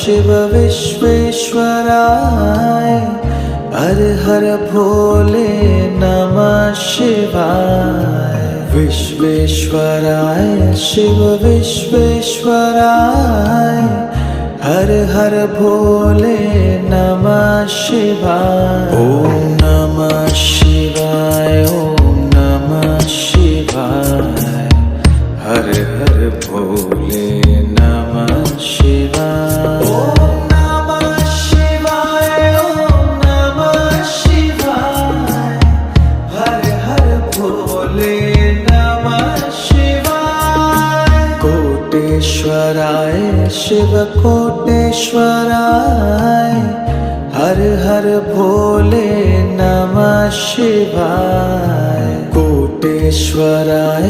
शिव विश्वेश्वराय हर हर भोले नमः शिवाय। विश्वेश्वराय शिव विश्वेश्वराय हर हर भोले नमः शिवाय। ओम नमः शिवाय ओम नमः शिवाय हर हर भोले नमः शिवाय। ओम नमः शिवाय ओम नमः शिवाय हर हर भोले नमः शिवाय। कोटेश्वराय शिव कोटेश्वराय हर हर भोले नमः शिवाय। कोटेश्वराय